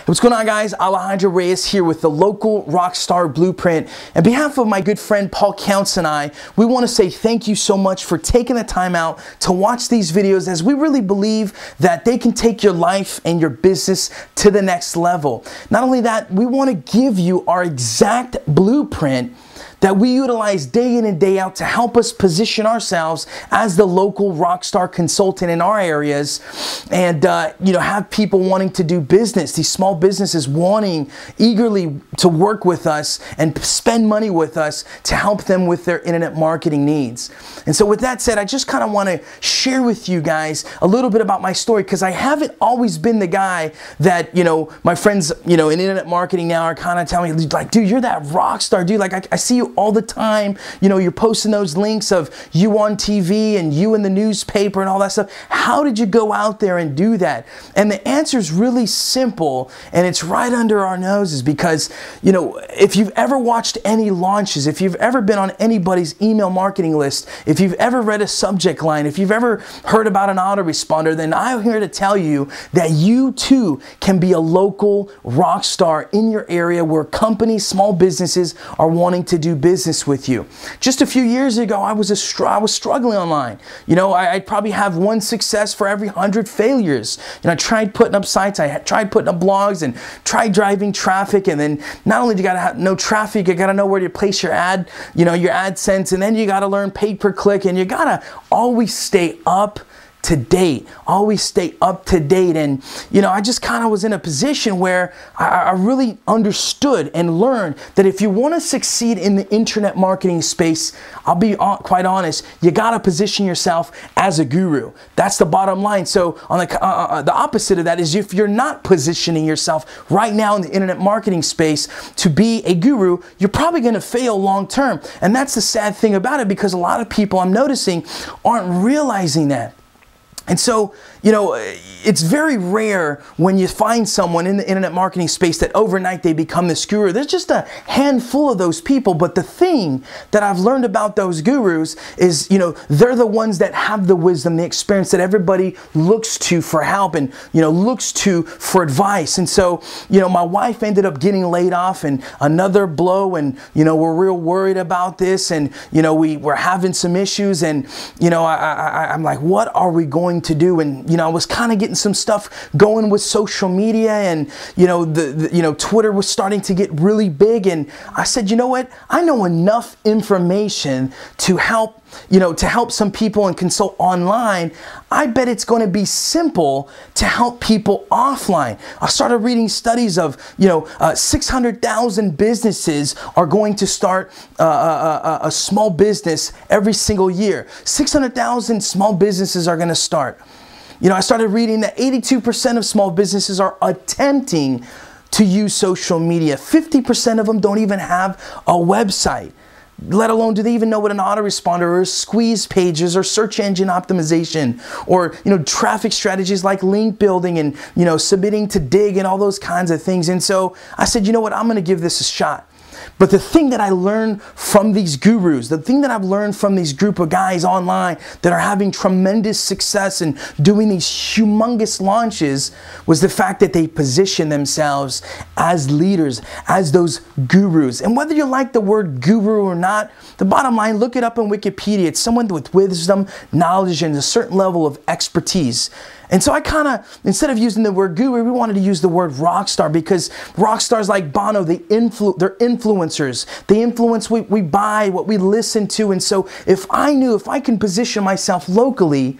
What's going on, guys? Alejandro Reyes here with the local Rockstar Blueprint. On behalf of my good friend Paul Counts and I, we want to say thank you so much for taking the time out to watch these videos, as we really believe that they can take your life and your business to the next level. Not only that, we want to give you our exact blueprint that we utilize day in and day out to help us position ourselves as the local Rockstar consultant in our areas, and have people wanting to do business, these small businesses wanting eagerly to work with us and spend money with us to help them with their internet marketing needs. And so with that said, I just kind of want to share with you guys a little bit about my story, because I haven't always been the guy that, my friends, in internet marketing now are kind of telling me, like, dude, you're that rock star, dude. Like, I see you all the time. You're posting those links of you on TV and you in the newspaper and all that stuff. How did you go out there and do that? And the answer is really simple, and it's right under our noses, because, if you've ever watched any launches, if you've ever been on anybody's email marketing list, if you've ever read a subject line, if you've ever heard about an autoresponder, then I'm here to tell you that you too can be a local rock star in your area, where companies, small businesses are wanting to do business with you. Just a few years ago, I was struggling online. I'd probably have one success for every 100 failures. I tried putting up sites, I tried putting up blogs, and tried driving traffic. And then not only do you got to have no traffic, you got to know where to place your ad, your AdSense, and then you got to learn pay per click, and you got to always stay up to date, always stay up to date. And I just kind of was in a position where I really understood and learned that if you want to succeed in the internet marketing space, I'll be quite honest, you got to position yourself as a guru. That's the bottom line. So on the opposite of that is, if you're not positioning yourself right now in the internet marketing space to be a guru, you're probably going to fail long term. And that's the sad thing about it, because a lot of people, I'm noticing, aren't realizing that. And so, it's very rare when you find someone in the internet marketing space that overnight they become this guru. There's just a handful of those people. But the thing that I've learned about those gurus is, they're the ones that have the wisdom, the experience that everybody looks to for help and, looks to for advice. And so, my wife ended up getting laid off, and another blow, and, we're real worried about this, and, we're having some issues, and, I'm like, what are we going to do? And, I was kind of getting some stuff going with social media, and, Twitter was starting to get really big. And I said, you know what? I know enough information to help some people and consult online. I bet it's going to be simple to help people offline. I started reading studies of, 600,000 businesses are going to start a small business every single year. 600,000 small businesses are going to start. I started reading that 82% of small businesses are attempting to use social media. 50% of them don't even have a website, let alone do they even know what an autoresponder or squeeze pages or search engine optimization or, traffic strategies like link building and, submitting to Dig and all those kinds of things. And so I said, you know what, I'm going to give this a shot. But the thing that I learned from these gurus, the thing that I've learned from these group of guys online that are having tremendous success and doing these humongous launches, was the fact that they position themselves as leaders, as those gurus. And whether you like the word guru or not, the bottom line, look it up on Wikipedia. It's someone with wisdom, knowledge, and a certain level of expertise. And so I kind of, instead of using the word guru, we wanted to use the word rock star, because rock stars like Bono, they're influencers. They influence what we buy, what we listen to. And so if I can position myself locally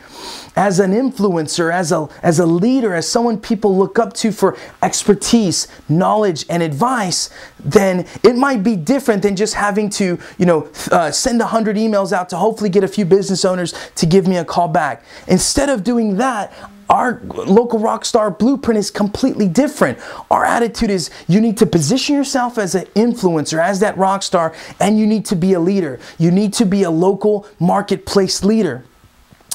as an influencer, as a leader, as someone people look up to for expertise, knowledge, and advice, then it might be different than just having to, send 100 emails out to hopefully get a few business owners to give me a call back. Instead of doing that, our local Rockstar Blueprint is completely different. Our attitude is, you need to position yourself as an influencer, as that rock star, and you need to be a leader. You need to be a local marketplace leader.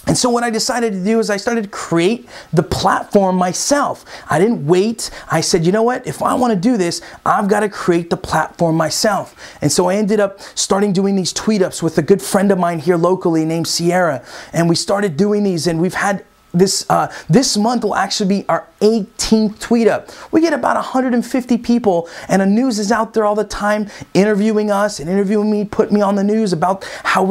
And so what I decided to do is I started to create the platform myself. I didn't wait. I said, you know what? If I want to do this, I've got to create the platform myself. And so I ended up starting doing these tweet ups with a good friend of mine here locally named Sierra. And we started doing these, and we've had this month will actually be our 18th tweet up. We get about 150 people, and the news is out there all the time interviewing us and interviewing me, put me on the news about how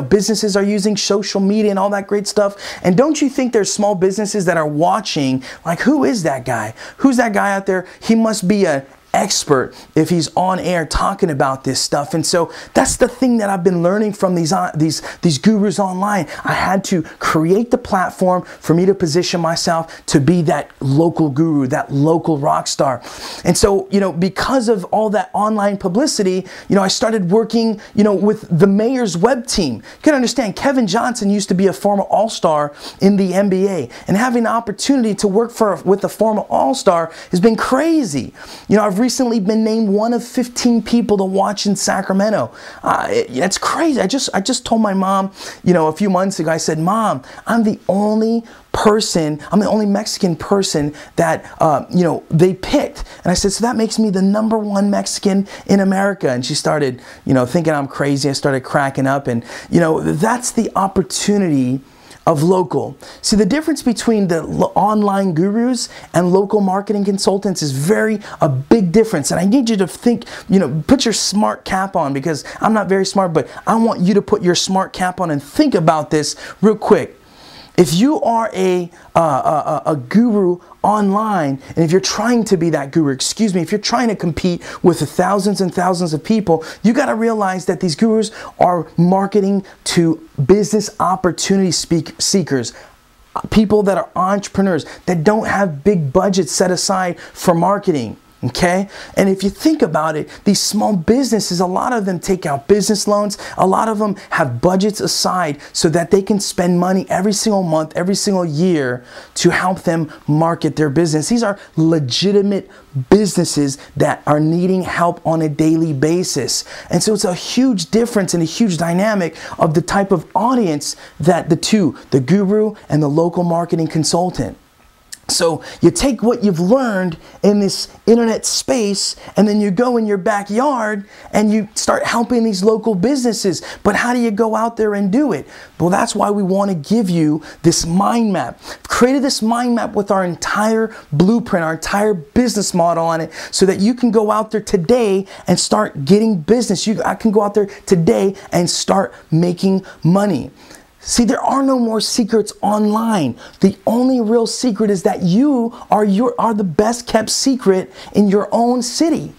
businesses are using social media and all that great stuff. And don't you think there's small businesses that are watching, like, who is that guy? Who's that guy out there? He must be an expert if he's on air talking about this stuff. And so that's the thing that I've been learning from these gurus online. I had to create the platform for me to position myself to be that local guru, that local rock star. And so, because of all that online publicity, I started working, with the mayor's web team. You can understand, Kevin Johnson used to be a former all-star in the NBA, and having the opportunity to work with a former all-star has been crazy. I've recently been named one of 15 people to watch in Sacramento. It's crazy. I just told my mom, a few months ago, I said, Mom, I'm the only Mexican person that, they picked. And I said, so that makes me the #1 Mexican in America. And she started, thinking I'm crazy. I started cracking up. And, that's the opportunity of local. See, the difference between the online gurus and local marketing consultants is a big difference. And I need you to think, put your smart cap on, because I'm not very smart, but I want you to put your smart cap on and think about this real quick. If you are a guru online, and if you're trying to be that guru, if you're trying to compete with the thousands and thousands of people, you got to realize that these gurus are marketing to business opportunity seekers, people that are entrepreneurs that don't have big budgets set aside for marketing. Okay? And if you think about it, these small businesses, a lot of them take out business loans. A lot of them have budgets aside so that they can spend money every single month, every single year to help them market their business. These are legitimate businesses that are needing help on a daily basis. And so it's a huge difference and a huge dynamic of the type of audience that the guru and the local marketing consultant. So you take what you've learned in this internet space, and then you go in your backyard and you start helping these local businesses. But how do you go out there and do it? Well, that's why we want to give you this mind map. We've created this mind map with our entire blueprint, our entire business model on it, so that you can go out there today and start getting business. I can go out there today and start making money. See, there are no more secrets online. The only real secret is that you are the best kept secret in your own city.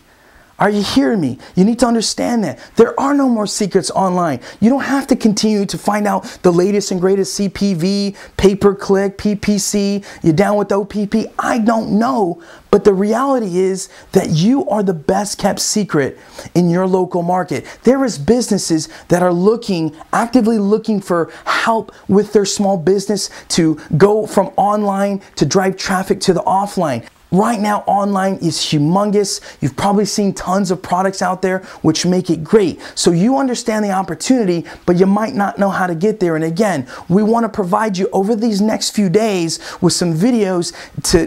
Are you hearing me? You need to understand that. There are no more secrets online. You don't have to continue to find out the latest and greatest CPV, pay-per-click, PPC. You're down with OPP? I don't know. But the reality is that you are the best kept secret in your local market. There is businesses that are actively looking for help with their small business to go from online to drive traffic to the offline. Right now, online is humongous. You've probably seen tons of products out there which make it great. So you understand the opportunity, but you might not know how to get there. And again, we want to provide you over these next few days with some videos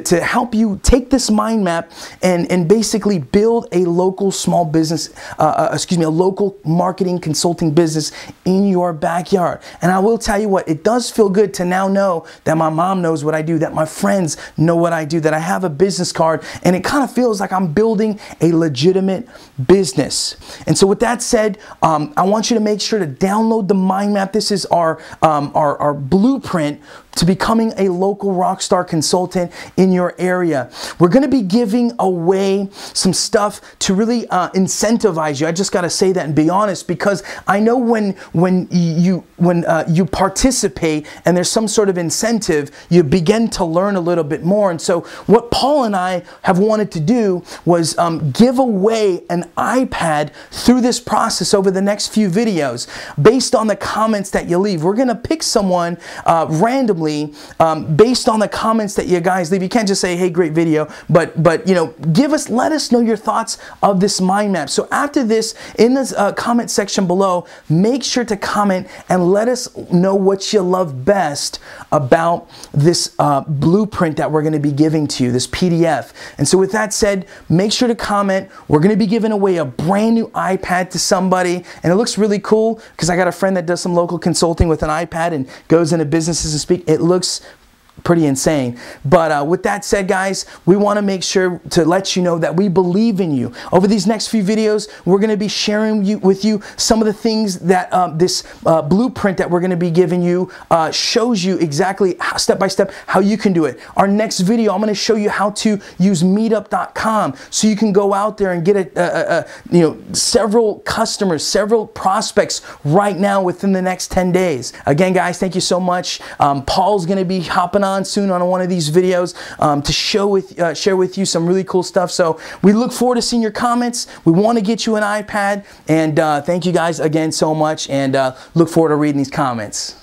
to help you take this mind map and basically build a local small business, a local marketing consulting business in your backyard. And I will tell you what, it does feel good to now know that my mom knows what I do, that my friends know what I do, that I have a business card, and it kind of feels like I'm building a legitimate business. And so with that said, I want you to make sure to download the mind map. This is our blueprint to becoming a local Rockstar consultant in your area. We're going to be giving away some stuff to really incentivize you. I just got to say that and be honest, because I know when you participate and there's some sort of incentive, you begin to learn a little bit more. And so what Paul and I have wanted to do was give away an iPad through this process over the next few videos based on the comments that you leave. We're going to pick someone randomly based on the comments that you guys leave. You can't just say, hey, great video, but let us know your thoughts of this mind map. So after this, in this comment section below, make sure to comment and let us know what you love best about this blueprint that we're going to be giving to you, this PDF. And so with that said, make sure to comment. We're going to be giving away a brand new iPad to somebody, and it looks really cool because I got a friend that does some local consulting with an iPad and goes into businesses and speak. It looks pretty insane. But with that said, guys, we want to make sure to let you know that we believe in you. Over these next few videos, we're going to be sharing with you some of the things that this blueprint that we're going to be giving you shows you exactly step by step how you can do it. Our next video, I'm going to show you how to use meetup.com so you can go out there and get several customers, several prospects right now within the next 10 days. Again, guys, thank you so much. Paul's going to be hopping on soon on one of these videos to share with you some really cool stuff. So we look forward to seeing your comments. We want to get you an iPad, and thank you guys again so much, and look forward to reading these comments.